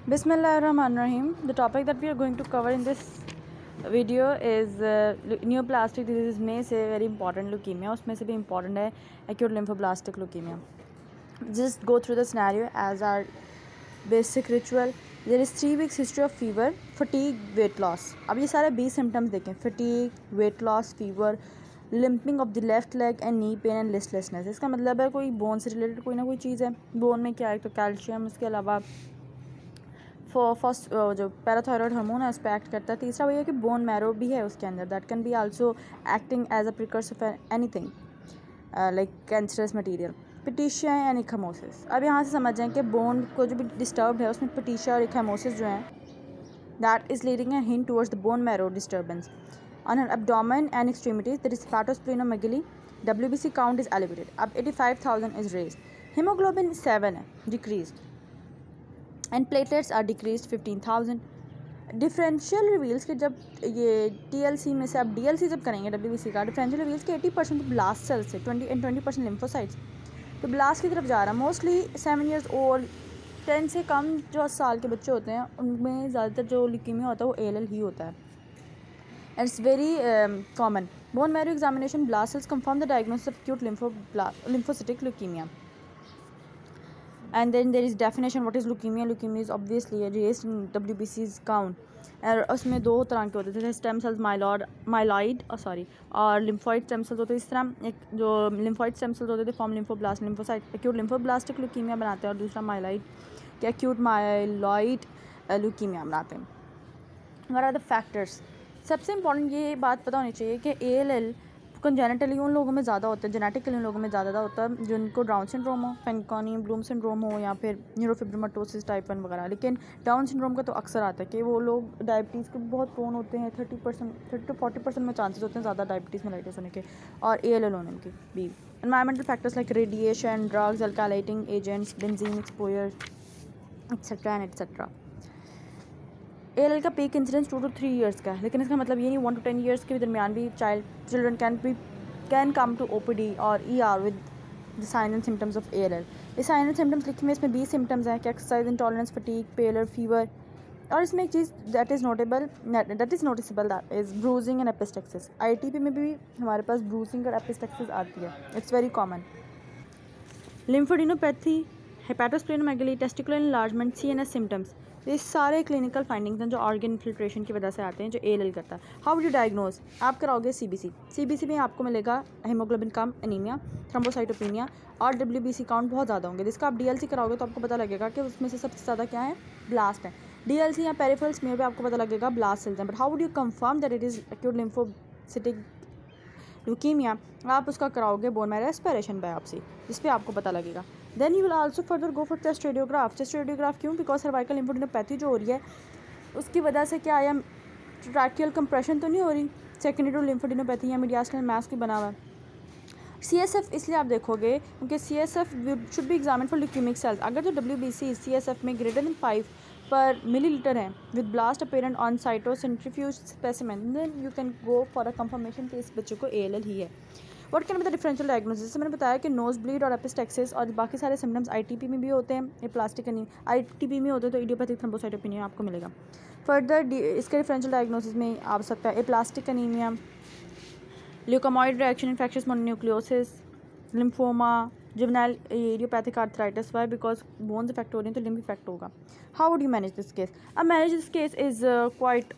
Bismillahirrahmanirrahim. The topic that we are going to cover in this video is neoplastic disease में से very important leukemia, उसमें से भी important है acute lymphoblastic leukemia. Just go through the scenario as our basic ritual. There is 3 weeks history of fever, fatigue, weight loss. अब ये सारे 20 symptoms देखें. Fatigue, weight loss, fever, limping of the left leg and knee pain and listlessness. इसका मतलब है कोई bone से related कोई ना कोई चीज़ है. बोन में क्या है तो कैल्शियम, उसके अलावा फर्स्ट जो पैराथायरॉयड हार्मोन है उस पर एक्ट करता है. तीसरा वही है कि बोन मैरो भी है उसके अंदर, that can be also acting as a precursor for anything like cancerous material. Petechiae and ecchymosis. अब यहाँ से समझ जाएं कि बोन को जो भी डिस्टर्ब है उसमें पिटीशिया और इक्हामोसिस जो हैं that is leading a hint towards the bone marrow disturbance. On her abdomen and extremities there is hepatosplenomegaly. WBC count is elevated. अब 85,000 is raised. hemoglobin 7 है decreased and platelets are decreased 15,000. Differential reveals के जब ये TLC में से अब DLC जब करेंगे WBC का, डिफरेंशियल रिवील्स के 80% तो ब्लास्ट सेल्स से 20% लिम्फोसाइट्स तो ब्लास्ट की तरफ जा रहा है. मोस्टली 7 years old 10 से कम जो साल के बच्चे होते हैं उनमें ज़्यादातर जो ल्यूकीमिया होता है वो ALL ही होता है. It's very common. Bone marrow examination blast cells confirm the diagnosis of acute lymphocytic leukemia. And then there is definition what is leukemia. Leukemia is obviously raised in WBC's count. और उसमें 2 तरह के होते थे, stem cells myeloid और lymphoid stem cells होते थे. इस तरह एक जो लिम्फॉइड स्टेम सेल्स होते the form lymphoblast lymphocyte acute lymphoblastic leukaemia बनाते हैं, और दूसरा माइलॉइड के एक्यूट माइलॉइड ल्यूकीमिया बनाते हैं. What are the factors? सबसे इंपॉर्टेंट ये बात पता होनी चाहिए कि ALL कंजेनिटली उन लोगों में ज़्यादा होता है, जेनेटिकली उन लोगों में ज़्यादा होता है जिनको डाउन सिंड्रोम हो, फेनिकॉनी ब्लूम सिंड्रोम हो या फिर न्यूरोफिब्रोमाटोसिस टाइप 1 वगैरह. लेकिन डाउन सिंड्रोम का तो अक्सर आता है कि वो लोग डायबिटीज़ के बहुत प्रोन होते हैं. 30 to 40% में चांसेस होते हैं ज़्यादा डायबिटीज़ मेलाइटिस होने के और ALL होने के भी. Environmental factors like radiation, drugs, alkylating agents, benzene exposure etcetera and etcetera. ALL का पीक इंसिडेंस 2 to 3 years का है, लेकिन इसका मतलब ये नहीं 1 to 10 years के दरमियान भी children can come to OPD और ER with the sign and symptoms of ALL. ये साइन एंड सिम्टम्स लिखे में इसमें 20 सिम्टम्स हैं कि exercise intolerance, fatigue, pallor, fever. और इसमें एक चीज़ that is noticeable that is bruising and epistaxis. ITP में भी हमारे पास ब्रूजिंग और एपिस्टेक्सिस आती है. It's very common. Lymphadenopathy, hepatosplenomegaly, testicular enlargement, CNS symptoms, ये सारे क्लिनिकल फाइंडिंग्स हैं जो ऑर्गन इन्फिल्ट्रेशन की वजह से आते हैं जो ALL करता है. How would you diagnose? आप कराओगे CBC में आपको मिलेगा हीमोग्लोबिन कम, एनीमिया, थ्रोम्बोसाइटोपेनिया और WBC काउंट बहुत ज़्यादा होंगे. जिसका आप DLC कराओगे तो आपको पता लगेगा कि उसमें से सबसे ज़्यादा क्या है, ब्लास्ट है. DLC या पेरिफेरल स्मीयर पे आपको पता लगेगा ब्लास्ट सेल्स हैं. But how would you confirm that it is acute lymphocytic leukaemia? आप उसका कराओगे बोन मैरो एस्पिरेशन बायोप्सी जिस पे आपको पता लगेगा. Then you will also further go for chest radiograph. Chest radiograph क्यों? बिकॉज सर्वाइकल लिम्फोडेनोपैथी जो हो रही है उसकी वजह से क्या आया, ट्रैकियल कंप्रेशन तो नहीं हो रही, सेकेंडरी टू लिम्फोडेनोपैथी या मीडियास्टल मास की बना हुआ. CSF इसलिए आप देखोगे क्योंकि CSF should be examine for leukaemic cells. अगर जो WBC CSF में ग्रेटर देन 5 पर मिलीलीटर है with blast apparent on cytocentrifuge specimen, then you can go for a confirmation कि इस बच्चे को ALL ही है. What can be the differential diagnosis? मैंने बताया कि नोज ब्लीड और एपिस्टेक्सिस और बाकी सारे सिम्टम्स ITP में भी होते हैं. ये प्लास्टिक नहीं, ITP में होते हैं तो इडियोपैथिक थ्रोम्बोसाइटोपेनिया आपको मिलेगा. फर्दर इसके डिफरेंशियल डायग्नोसिस में आ सकता है aplastic anaemia, leukaemoid reaction, infectious mononucleosis, lymphoma, juvenile idiopathic arthritis. Why? Because bones effect हो रही हैं तो लिम्फ इफेक्ट होगा. How would you manage this case? अब manage this case is quite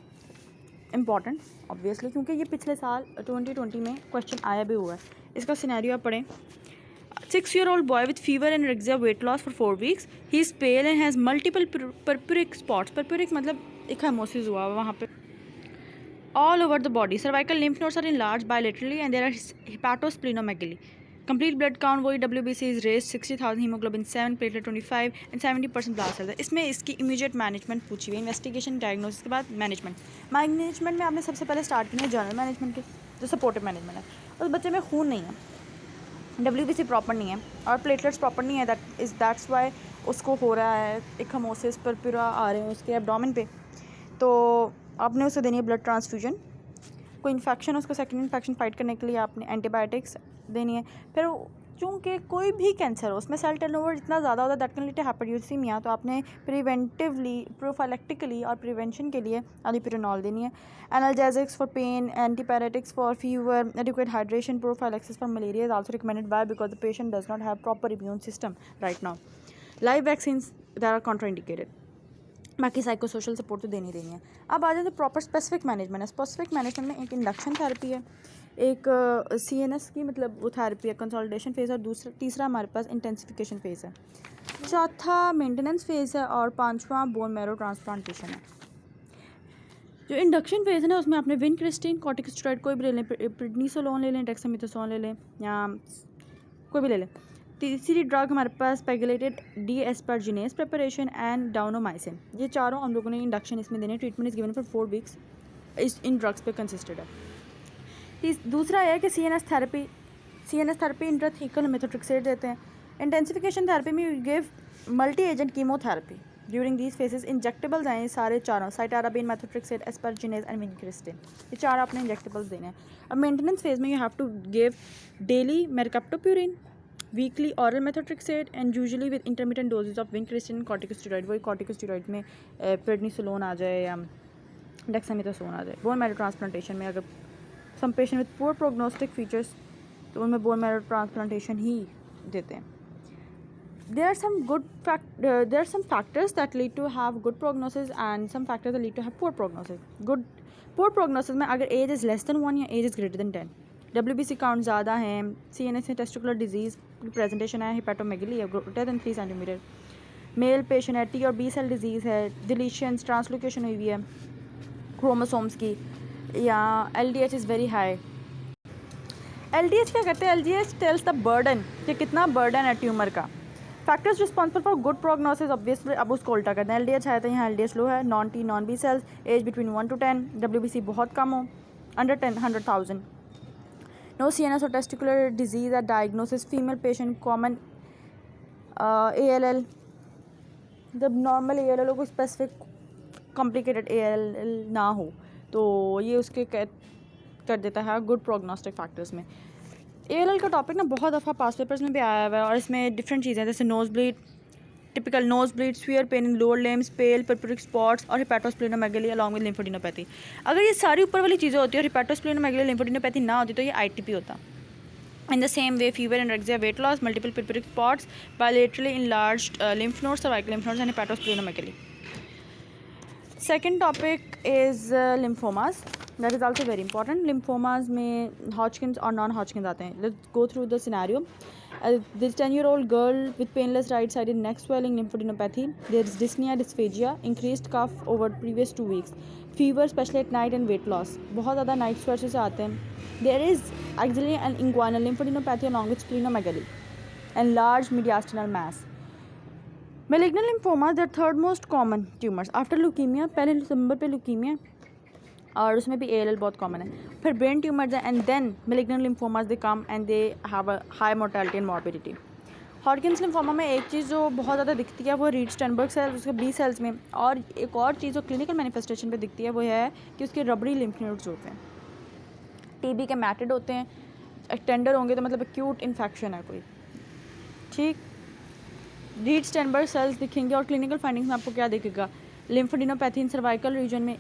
important obviously क्योंकि ये पिछले साल 2020 में क्वेश्चन आया भी हुआ है. इसका सिनेरियो आप पढ़ें. 6-year-old boy with fever and anorexia, weight loss for 4 weeks. He is pale and has multiple purpuric spots. Purpuric मतलब एक हेमोसिस हुआ वहाँ पे all over the body. Cervical lymph nodes are enlarged bilaterally and there are hepatosplenomegaly. Complete blood count वही WBC is raised 60,000, hemoglobin 7, platelet 25 and 70% blast cells है. इसमें इसकी immediate management पूछी हुई. इन्वेस्टिगेशन, डायग्नोसिस के बाद मैनेजमेंट में आपने सबसे पहले स्टार्ट किया है जनरल मैनेजमेंट के जो सपोर्टिव मैनेजमेंट है. उस बच्चे में खून नहीं है, WBC प्रॉपर नहीं है और प्लेटलेट्स प्रॉपर नहीं है. दैट्स वाई उसको हो रहा है इक्हामोसिस, परपुरा आ रहे हैं उसके एब्डोमेन पे. तो आपने उसे देनी है ब्लड ट्रांसफ्यूजन. कोई इन्फेक्शन है उसको सेकेंड इन्फेक्शन फाइट करने के लिए आपने एंटीबायोटिक्स देनी है. फिर चूँकि कोई भी कैंसर हो उसमें सेल टर्नओवर इतना ज़्यादा होता है दैट कैन लीड टू हाइपरयूरेसिमिया, तो आपने प्रिवेंटिवली प्रोफाइलेक्टिकली और प्रिवेंशन के लिए अलिपिरानॉल देनी है। Analgesics for pain, antipyretics for fever, adequate hydration, prophylaxis for malaria is also recommended by because the patient does not have proper immune system right now. Live vaccines that are contraindicated. बाकी psycho social support तो देनी देनी है। अब आ जाते proper specific management है। Specific management में एक इंडक्शन थेरेपी है, एक CNS की मतलब वो थेरेपी है, कंसोलिडेशन फेज़, और तीसरा हमारे पास इंटेंसिफिकेशन फेज़ है, चौथा मेंटेनेंस फेज़ है, और पांचवा बोन मैरो ट्रांसप्लांटेशन है। जो इंडक्शन फेज़ है ना उसमें आपने विनक्रिस्टिन, कॉर्टिकोस्टेरॉइड कोई भी ले लें, प्रेडनिसोलोन ले लें, डेक्सामेथासोन ले लें या कोई भी ले लें। तीसरी ड्रग हमारे पास पेगलेटेड डी एस्परजिनेस प्रिपरेशन एंड डाउनोमाइसिन, ये चारों हम लोगों ने इंडक्शन इसमें देने। Treatment is given for 4 weeks, in drugs पे कंसिस्टेड है। दूसरा है कि CNS थेरेपी इंट्राथीकल मेथोट्रेक्सेट देते हैं। इंटेंसिफिकेशन थेरेपी में you give multi agent chemotherapy during these phases. Injectables हैं ये सारे चारों, cytarabine, methotrexate, asparaginase and vincristine, ये चार आपने इंजेक्टेबल्स देने हैं। अब मेंटेनेंस फेज में you have to give daily mercaptopurine, weekly oral methotrexate and usually with intermediate doses of vincristine, corticosteroid, वही कॉर्टिकोस्टेरॉइड में प्रेडनिसोलोन आ जाए या डेक्सामेथासोन आ जाए। बोन मैरो ट्रांसप्लांटेशन में अगर some patient with poor prognostic features तो उनमें बोन मैरो ट्रांसप्लांटेशन ही देते हैं। There are some factors that lead to have good prognosis and some factors that lead to have poor prognosis. Poor prognosis में अगर age is less than 1 या age is greater than 10, WBC count ज़्यादा है, CNS testicular disease presentation है, हिपैटोमेगली है greater than 3 centimetre, male patient है, T और B cell disease है, डिलीशंस ट्रांसलोकेशन हुई हुई है क्रोमोसोम्स की, या LDH is very high. LDH क्या करते हैं? LDH टेल्स द बर्डन कि कितना बर्डन है ट्यूमर का। Factors responsible for good prognosis obviously अब उसको उल्टा करते हैं। LDH है तो यहाँ LDH लो है, non T non B cells, age between 1 to 10, WBC बहुत कम हो, अंडर 100,000, नो CNS और टेस्टिकुलर डिजीज़ है, diagnosis female patient, common ALL, जब नॉर्मल ALL हो, कोई स्पेसिफिक कॉम्प्लिकेटेड ALL ना हो तो ये उसके कर देता है गुड प्रोग्नोस्टिक फैक्टर्स में। ALL का टॉपिक ना बहुत दफ़ा पास्ट पेपर्स में भी आया हुआ है और इसमें डिफरेंट चीज़ें जैसे nose bleed, typical nose bleed, severe pain in lower limbs, pale purpuric spots और हिपैटोस्प्लेनोमेगली अलॉन्ग विद लिम्फोडेनोपैथी। अगर ये सारी ऊपर वाली चीज़ें होती है और हिपैटोस्प्लेनोमेगली लिम्फोडेनोपैथी ना होती तो ये ITP होता। In the same way fever and weight loss, multiple purpuric spots, bilaterally enlarged lymph nodes, cervical lymph nodes and hepatosplenomegaly. Second topic is lymphomas. That is also very important. Lymphomas में Hodgkin's और non-Hodgkin's आते हैं. Let's go through the scenario. This 10-year-old girl with painless right-sided neck swelling, lymphadenopathy. There is dyspnea, dysphagia, increased cough over previous 2 weeks, fever, especially at night, and weight loss. बहुत ज़्यादा night sweats से आते हैं. There is axillary and inguinal lymphadenopathy along with splenomegaly and large mediastinal mass. Malignant lymphomas, they are third most common tumors after leukemia. पहले number पे leukemia और उसमें भी ALL बहुत कॉमन है, फिर ब्रेन ट्यूमर्स हैं and then malignant lymphomas they come and they have a high mortality and morbidity. Hodgkin's lymphoma में एक चीज़ जो बहुत ज़्यादा दिखती है वो रीड स्टेनबर्ग सेल्स, उसके B सेल्स में, और एक और चीज़ जो क्लिनिकल मैनिफेस्टेशन पे दिखती है वो है कि उसके रबड़ी लिम्फ नोड्स होते हैं, TB के मैटेड होते हैं, टेंडर होंगे तो मतलब एक्यूट इन्फेक्शन है कोई, ठीक। रीड स्टेनबर्ग सेल्स दिखेंगे और क्लिनिकल फाइंडिंग्स में आपको क्या दिखेगा? लिम्फोडेनोपैथी इन सर्वाइकल रीजन में।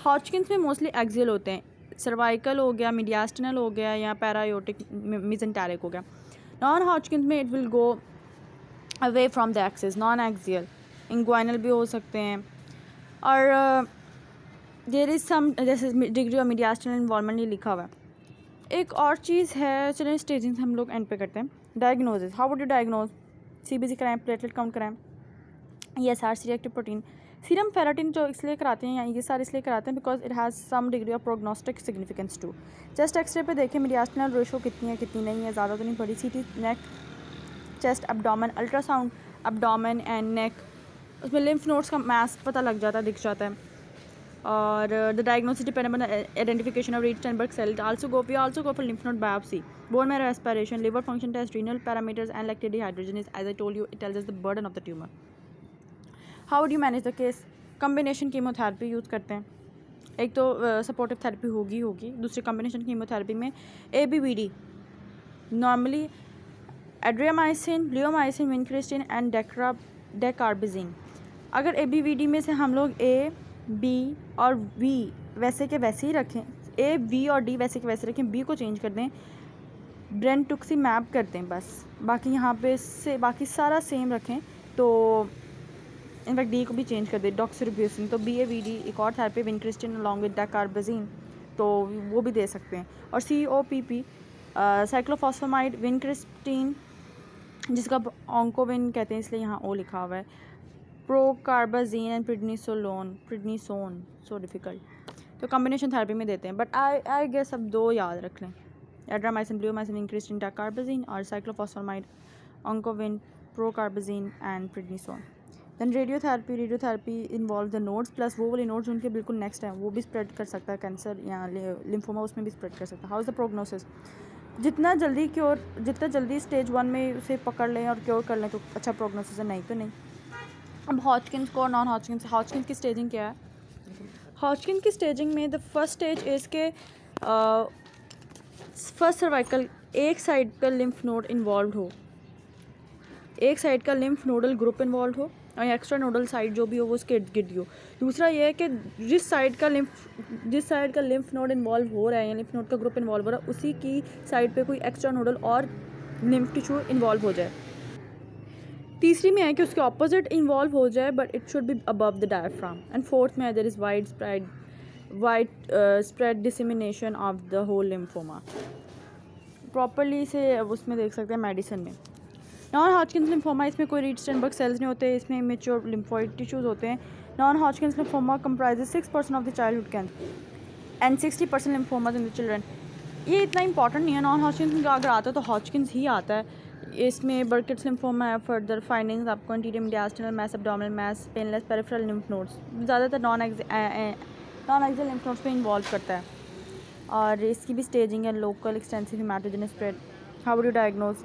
हॉडकिंस में मोस्टली एक्सियल होते हैं, सर्वाइकल हो गया, मीडियास्टिनल हो गया या पैरायोटिक मेसेंटेरिक हो गया। नॉन हॉडकिंस में it will go away from the axis, non axial, inguinal भी हो सकते हैं, और देयर इज़ सम जैसे डिग्री ऑफ मीडियास्टिनल इन्वॉल्वमेंट ये लिखा हुआ है। एक और चीज़ है, चलिए स्टेजिंग हम लोग एंड पे करते हैं। Diagnosis, how would you diagnose? CBC कराएं, प्लेटलेट काउंट कराएं, ESR रिएक्टिव प्रोटीन, सीरम फेराटिन जो इसलिए कराते हैं या ये सारे इसलिए कराते हैं because it has some degree of prognostic significance too. Chest x-ray पे देखें मीडियास्टिनल रेशो कितनी है कितनी नहीं है, ज़्यादा तो नहीं पड़ी। CT neck, chest, abdomen, ultrasound abdomen and neck, उसमें लिम्फ नोड्स का मास पता लग जाता है, दिख जाता है। और the diagnosis depend on identification of Reed Sternberg cell, also go for lymph node biopsy, bone marrow aspiration, liver function test, renal parameters and lactate dehydrogenase. As I told you, it tells us the burden of the tumor. How would you manage the case? Combination chemotherapy use करते हैं, एक तो supportive therapy होगी, दूसरी combination chemotherapy में ABVD, normally adriamycin, bleomycin, vincristine and dacarbazine. अगर ABVD में से हम लोग A, B और V वैसे के वैसे ही रखें, A, V और D वैसे के वैसे रखें, B को चेंज कर दें, ब्रेंटुक्सीमैब करते हैं बस, बाकी यहाँ पे से बाकी सारा सेम रखें, तो इनफैक्ट D को भी चेंज कर दें, डॉक्सिरिब्यूसिन, तो BAVD एक और थेरेपी, विनक्रिस्टिन अलॉन्ग विद डेकार्बिजिन, तो वो भी दे सकते हैं। और COPP साइक्लोफॉस्फेमाइड, विनक्रिस्टिन जिसका ऑन्कोविन कहते हैं इसलिए यहाँ O लिखा हुआ है, प्रोकार्बाजीन एंड प्रिडनीसोन, सो डिफ़िकल्ट, तो कॉम्बिनेशन थेरेपी में देते हैं, बट आई गेस अब 2 याद रख लें, एड्रामाइसिन, ब्लियोमाइसिन, विनक्रिस्टिन, डेकार्बाजीन और cyclophosphamide, Oncovin, procarbazine and prednisone. Then radiotherapy involve the nodes, plus वो वाले नोड्स उनके बिल्कुल नेक्स्ट हैं, वो भी स्प्रेड कर सकता है, कैंसर या लिम्फोमा उसमें भी स्प्रेड कर सकता है। How is the prognosis? जितना जल्दी स्टेज 1 में उसे पकड़ लें और क्योर कर लें तो अच्छा प्रोग्नोसिस है, नहीं तो नहीं। अब हॉजकिंस को और नॉन हॉजकिंस, हॉजकिंस की स्टेजिंग क्या है? हॉजकिंस की स्टेजिंग में द फर्स्ट स्टेज इज़ के फर्स्ट सर्वाइकल एक साइड का लिम्फ नोड इन्वॉल्व हो, एक साइड का लिम्फ नोडल ग्रुप इन्वॉल्व हो और एक्स्ट्रा नोडल साइड जो भी हो वो उसके इर्द गिर्द हो। दूसरा ये है कि जिस साइड का लिम्फ नोड इन्वॉल्व हो रहा है या लिम्फ नोड का ग्रुप इन्वॉल्व हो रहा है उसी की साइड पे कोई एक्स्ट्रा नोडल और लिम्फ टिश्यू इन्वॉल्व हो जाए। तीसरी में है कि उसके ऑपोजिट इन्वॉल्व हो जाए but it should be above the diaphragm. And fourth में there is widespread dissemination of the whole lymphoma. Properly से उसमें देख सकते हैं मेडिसिन में। नॉन हॉजकिंस लिम्फोमा, इसमें कोई रीड-स्टेनबर्ग सेल्स नहीं होते, इसमें इमेच्योर लिम्फोइड टिश्यूज़ होते हैं। Non Hodgkin's lymphoma comprises 6% of the childhood cancer and 60% lymphomas in the children. ये इतना इंपॉर्टेंट नहीं है, नॉन हॉजकिंस अगर आता है तो हॉजकिंस ही आता है। इसमें बर्किट्स लिम्फोमा है, फर्दर फाइंडिंग्स आपको anterior mediastinal mass, abdominal mass, painless peripheral lymph nodes, ज़्यादातर नॉन एक्सियल लिम्फ नोड्स पे इन्वॉल्व करता है। और इसकी भी स्टेजिंग है, local extensive haematogenous spread. How would you diagnose?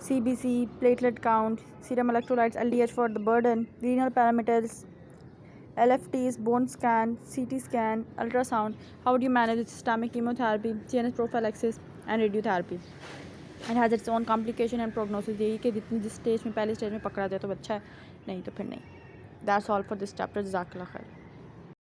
CBC, platelet count, serum electrolytes, LDH for the burden, renal parameters, LFTs, bone scan, CT scan, ultrasound. How would you manage with systemic chemotherapy, CNS prophylaxis and radiotherapy? It has its own complication and prognosis. यही कि जिस stage में पहले stage में पकड़ा जाए तो अच्छा है, नहीं तो फिर नहीं। That's all for this chapter. जज़ाकल्लाह खैर।